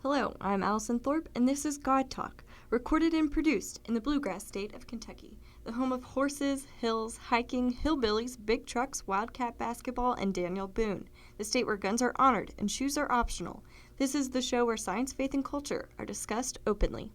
Hello, I'm Allison Thorpe, and this is God Talk, recorded and produced in the bluegrass state of Kentucky, the home of horses, hills, hiking, hillbillies, big trucks, wildcat basketball, and Daniel Boone, the state where guns are honored and shoes are optional. This is the show where science, faith, and culture are discussed openly.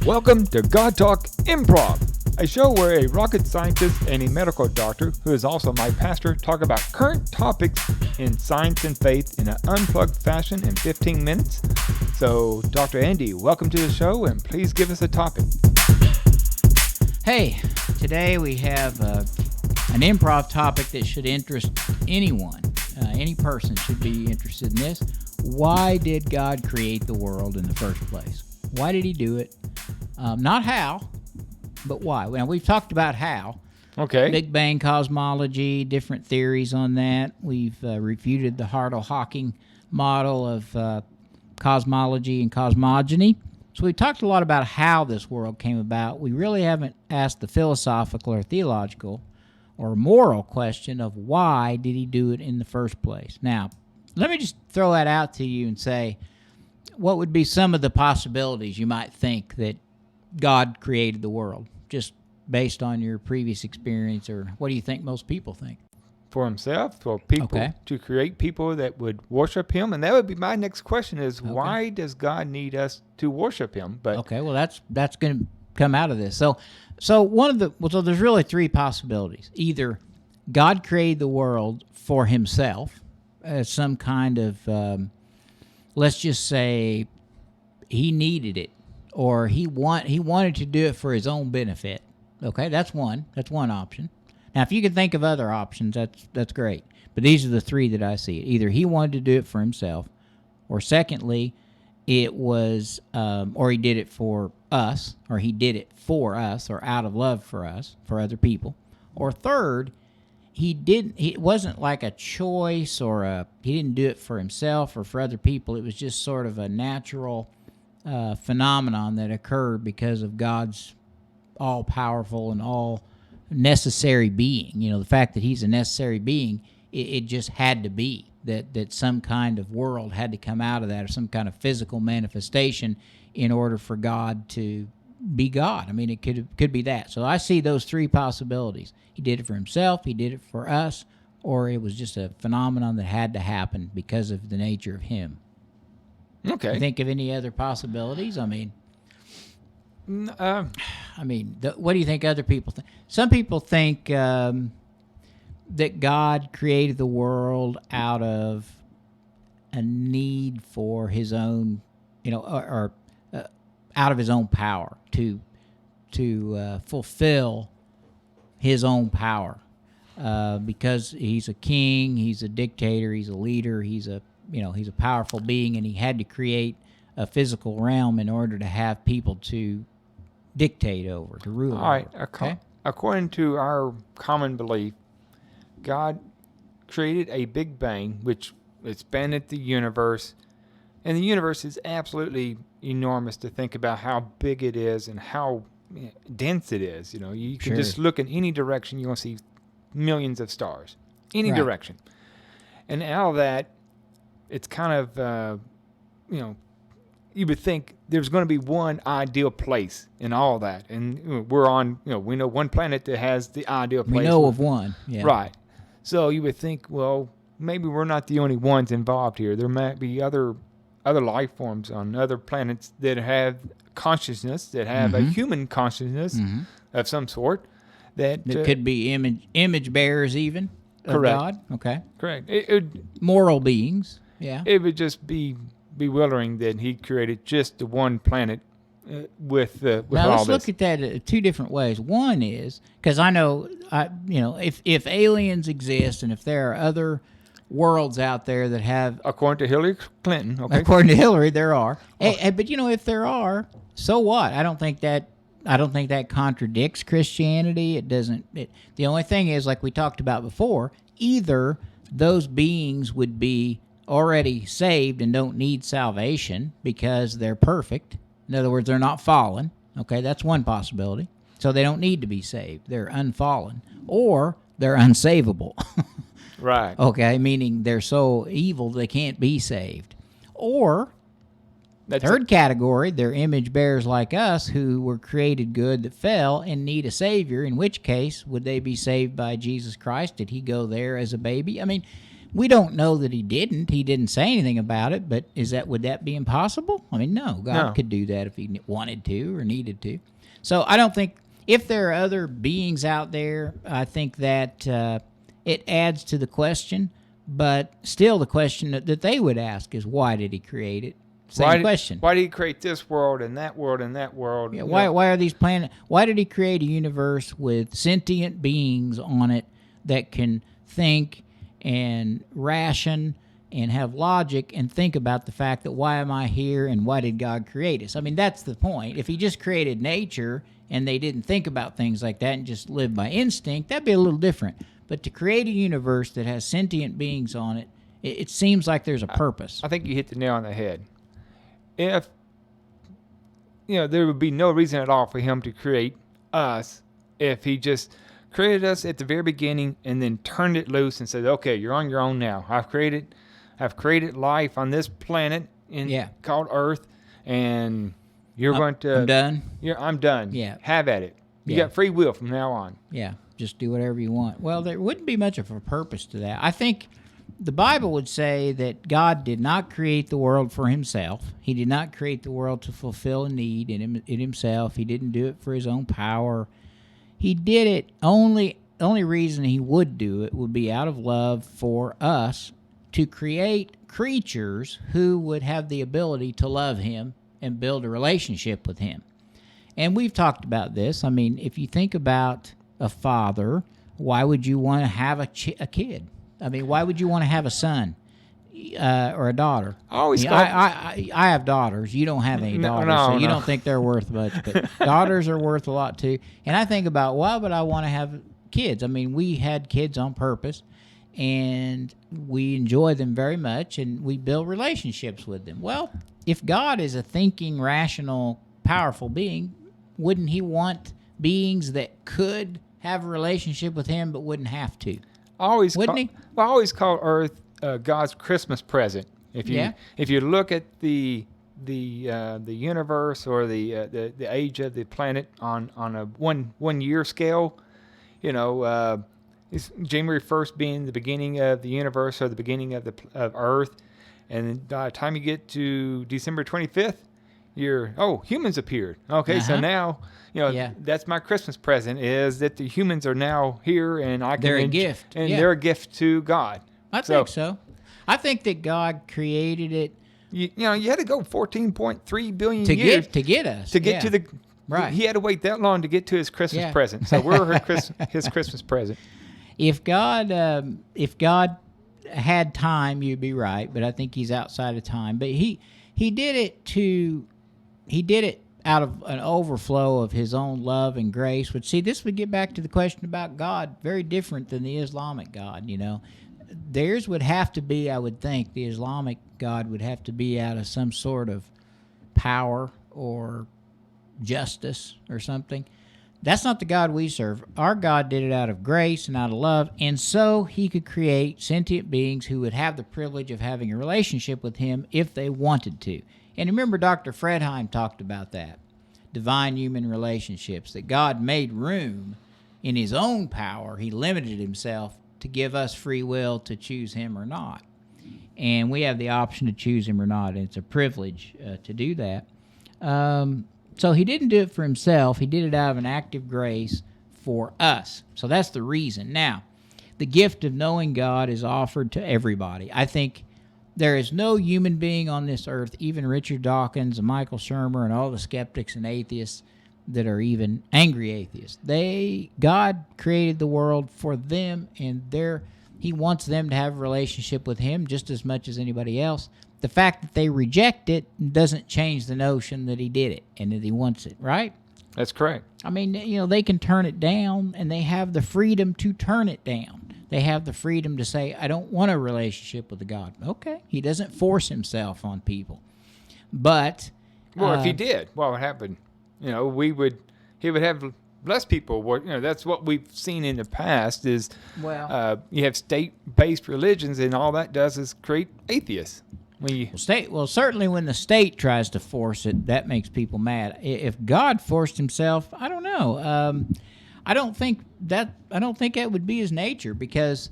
Welcome to God Talk Improv, a show where a rocket scientist and a medical doctor, who is also my pastor, talk about current topics in science and faith in an unplugged fashion in 15 minutes. So, Dr. Andy, welcome to the show, and please give us a topic. Hey, today we have an improv topic that should interest anyone. Any person should be interested in this. Why did God create the world in the first place? Why did he do it? Not how, but why. Now, we've talked about how. Okay. Big Bang cosmology, different theories on that. We've refuted the Hartle-Hawking model of cosmology and cosmogony. So we've talked a lot about how this world came about. We really haven't asked the philosophical or theological or moral question of why did he do it in the first place. Now, let me just throw that out to you and say, what would be some of the possibilities you might think that God created the world, just based on your previous experience, or what do you think most people think? For himself, for people, Okay. To create people that would worship him. And that would be my next question is, Okay. Why does God need us to worship him? But Okay, well, that's going to come out of this. So there's really three possibilities. Either God created the world for himself as some kind of, let's just say, he needed it, or he wanted to do it for his own benefit. Okay, that's one option. Now, if you can think of other options, that's great. But these are the three that I see. Either he wanted to do it for himself, or secondly, it was, or he did it for us, or he did it for us, or out of love for us, for other people. Or third, it wasn't like a choice, or he didn't do it for himself or for other people. It was just sort of a natural phenomenon that occurred because of God's all-powerful and all-necessary being. You know, the fact that he's a necessary being, it just had to be that some kind of world had to come out of that, or some kind of physical manifestation in order for God to be God. I mean, it could be that. So I see those three possibilities. He did it for himself, he did it for us, or it was just a phenomenon that had to happen because of the nature of him. okay. You think of any other possibilities? I mean, what do you think other people think? Some people think that God created the world out of a need for his own, or out of his own power to fulfill his own power, because he's a king, he's a dictator, he's a leader, he's a powerful being, and he had to create a physical realm in order to have people to dictate over, to rule over. All right. Okay? According to our common belief, God created a Big Bang, which expanded the universe. And the universe is absolutely enormous to think about how big it is and how dense it is. You know, you can Sure. just look in any direction, you're going to see millions of stars. Any Right. direction. And out of that, it's kind of, you would think there's going to be one ideal place in all that. And we're on, we know one planet that has the ideal place. We know of one. Yeah. Right. So you would think, well, maybe we're not the only ones involved here. There might be other life forms on other planets that have consciousness, that have a human consciousness of some sort. That could be image bearers even of Correct. God. Okay. Correct. It Moral beings. Yeah. would just be bewildering that he created just the one planet with Now all let's this. look at that two different ways. One is, because I know, if aliens exist and if there are other worlds out there that have, According to Hillary Clinton, okay. according to Hillary, there are. But if there are, so what? I don't think that contradicts Christianity. It doesn't. The only thing is, like we talked about before, either those beings would be already saved and don't need salvation because they're perfect. In other words, they're not fallen. Okay, that's one possibility. So they don't need to be saved. They're unfallen. Or they're unsavable. Right. Okay, meaning they're so evil they can't be saved. Or That's third category, they're image bearers like us who were created good that fell and need a Savior, in which case, would they be saved by Jesus Christ? Did he go there as a baby? I mean, we don't know that he didn't. He didn't say anything about it, but would that be impossible? I mean, no. God could do that if he wanted to or needed to. So I don't think, if there are other beings out there, I think that it adds to the question, but still the question that they would ask is, why did he create it? Same question. Why did he create this world and that world and that world? Yeah, why are these planets? Why did he create a universe with sentient beings on it that can think and ration and have logic and think about the fact that why am I here and why did God create us? I mean, that's the point. If he just created nature and they didn't think about things like that and just lived by instinct, that'd be a little different. But to create a universe that has sentient beings on it, it seems like there's a purpose. I think you hit the nail on the head. If, there would be no reason at all for him to create us if he just created us at the very beginning and then turned it loose and said, okay, you're on your own now. I've created life on this planet called Earth, and you're going to... I'm done? I'm done. Yeah. Have at it. You got free will from now on. Yeah, just do whatever you want. Well, there wouldn't be much of a purpose to that. I think the Bible would say that God did not create the world for himself. He did not create the world to fulfill a need in himself. He didn't do it for his own power. He did it only reason he would do it would be out of love for us, to create creatures who would have the ability to love him and build a relationship with him. And we've talked about this. I mean, if you think about a father, why would you want to have a kid? I mean, why would you want to have a son or a daughter? I have daughters. You don't have any daughters, so you don't think they're worth much. But daughters are worth a lot, too. And I think about, why would I want to have kids? I mean, we had kids on purpose, and we enjoy them very much, and we build relationships with them. Well, if God is a thinking, rational, powerful being, wouldn't he want beings that could have a relationship with him but wouldn't have to? I always call Earth God's Christmas present. If you look at the universe or the age of the planet on a one year scale, it's January 1st being the beginning of the universe or the beginning of Earth, and by the time you get to December 25th, humans appeared. Okay, so now that's my Christmas present, is that the humans are now here, and they're a gift, and they're a gift to God. I think so. I think that God created it. You had to go 14.3 billion to years to get us to get to the right. He had to wait that long to get to his Christmas present. So we're his Christmas present. If God had time, you'd be right, but I think he's outside of time. But he did it out of an overflow of his own love and grace. But see, this would get back to the question about God, very different than the Islamic God, Theirs would have to be, I would think, the Islamic God would have to be out of some sort of power or justice or something. That's not the God we serve. Our God did it out of grace and out of love, and so he could create sentient beings who would have the privilege of having a relationship with him if they wanted to. And remember, Dr. Fredheim talked about that, divine human relationships, that God made room in his own power. He limited himself to give us free will to choose him or not. And we have the option to choose him or not, and it's a privilege to do that. So he didn't do it for himself. He did it out of an act of grace for us. So that's the reason. Now, the gift of knowing God is offered to everybody. I think there is no human being on this earth, even Richard Dawkins and Michael Shermer and all the skeptics and atheists that are even angry atheists. God created the world for them, and he wants them to have a relationship with him just as much as anybody else. The fact that they reject it doesn't change the notion that he did it and that he wants it, right? That's correct. I mean, they can turn it down, and they have the freedom to turn it down. They have the freedom to say, I don't want a relationship with a God. Okay. He doesn't force himself on people. But... Well, if he did, what would happen? He would have bless people. That's what we've seen in the past is Well, you have state-based religions, and all that does is create atheists. certainly when the state tries to force it, that makes people mad. If God forced himself, I don't know. I don't think that would be his nature, because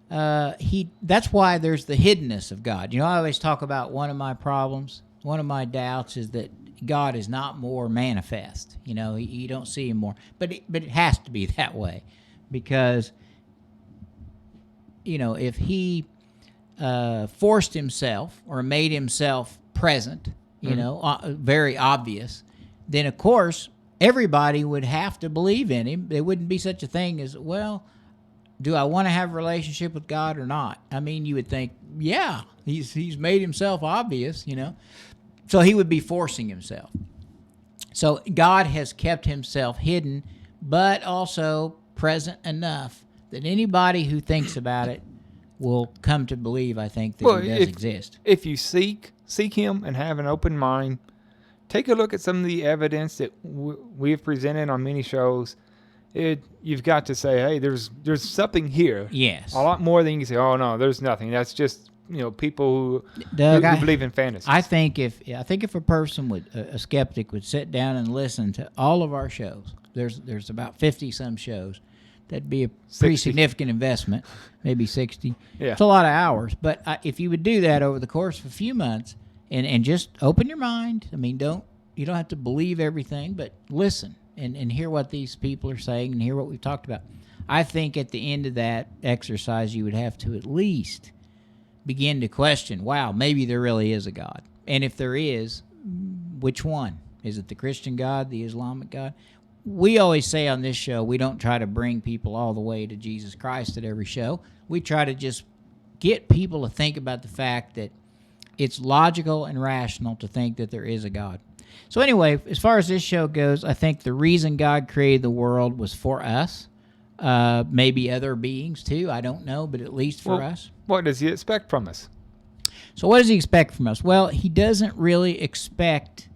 that's why there's the hiddenness of God. I always talk about one of my problems, one of my doubts is that God is not more manifest. You don't see him more, but it has to be that way, because if he forced himself or made himself present, very obvious, then of course everybody would have to believe in him. There wouldn't be such a thing as, well, do I want to have a relationship with God or not? I mean, you would think, yeah, he's made himself obvious, So he would be forcing himself. So God has kept himself hidden, but also present enough that anybody who thinks about it will come to believe, I think, that he does exist. If you seek him and have an open mind, take a look at some of the evidence that we have presented on many shows. You've got to say, hey, there's something here. Yes. A lot more than you can say, oh, no, there's nothing. That's just, people who believe in fantasy. I think if a person a skeptic would sit down and listen to all of our shows, there's about 50 some shows, that'd be a pretty 60. significant investment, maybe 60. Yeah. It's a lot of hours. But if you would do that over the course of a few months and just open your mind, I mean, you don't have to believe everything, but listen and hear what these people are saying and hear what we've talked about. I think at the end of that exercise, you would have to at least begin to question, wow, maybe there really is a God. And if there is, which one? Is it the Christian God, the Islamic God? We always say on this show, we don't try to bring people all the way to Jesus Christ at every show. We try to just get people to think about the fact that it's logical and rational to think that there is a God. So anyway, as far as this show goes, I think the reason God created the world was for us. Maybe other beings too, I don't know, but at least for us. What does he expect from us? So what does he expect from us? Well, he doesn't really expect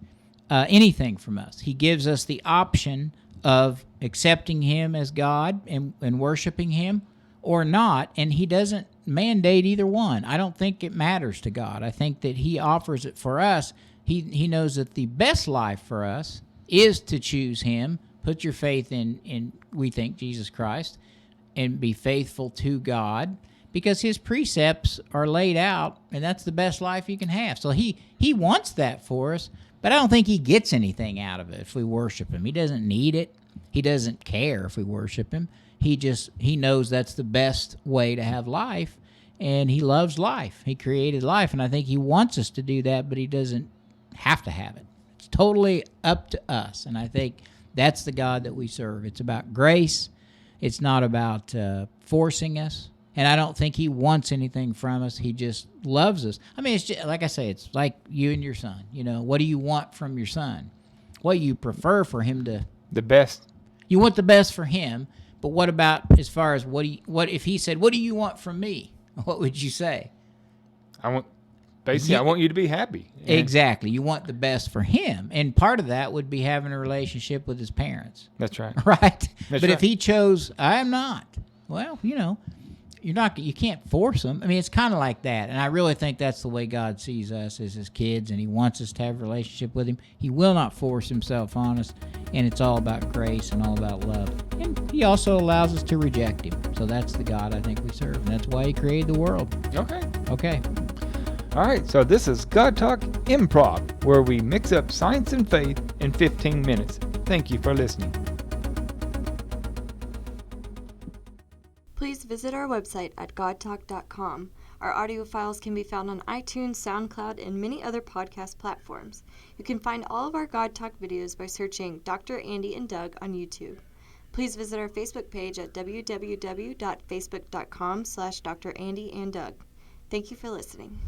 anything from us. He gives us the option of accepting him as God and worshiping him or not, and he doesn't mandate either one. I don't think it matters to God. I think that he offers it for us. He knows that the best life for us is to choose him, put your faith in we think, Jesus Christ, and be faithful to God, because his precepts are laid out, and that's the best life you can have. So he wants that for us, but I don't think he gets anything out of it if we worship him. He doesn't need it. He doesn't care if we worship him. He knows that's the best way to have life, and he loves life. He created life, and I think he wants us to do that, but he doesn't have to have it. It's totally up to us, and I think that's the God that we serve. It's about grace. It's not about forcing us. And I don't think he wants anything from us. He just loves us. I mean, it's just, like I say, it's like you and your son. What do you want from your son? What you prefer for him to... The best. You want the best for him, but what about as far as what if he said, what do you want from me? What would you say? I want you to be happy. Exactly. You want the best for him. And part of that would be having a relationship with his parents. That's right. Right? But if he chose, I am not, well, you can't force him. I mean, it's kind of like that. And I really think that's the way God sees us as his kids, and he wants us to have a relationship with him. He will not force himself on us, and it's all about grace and all about love. And he also allows us to reject him. So that's the God I think we serve, and that's why he created the world. Okay. All right, so this is God Talk Improv, where we mix up science and faith in 15 minutes. Thank you for listening. Please visit our website at godtalk.com. Our audio files can be found on iTunes, SoundCloud, and many other podcast platforms. You can find all of our God Talk videos by searching Dr. Andy and Doug on YouTube. Please visit our Facebook page at www.facebook.com/Dr. Andy and Doug. Thank you for listening.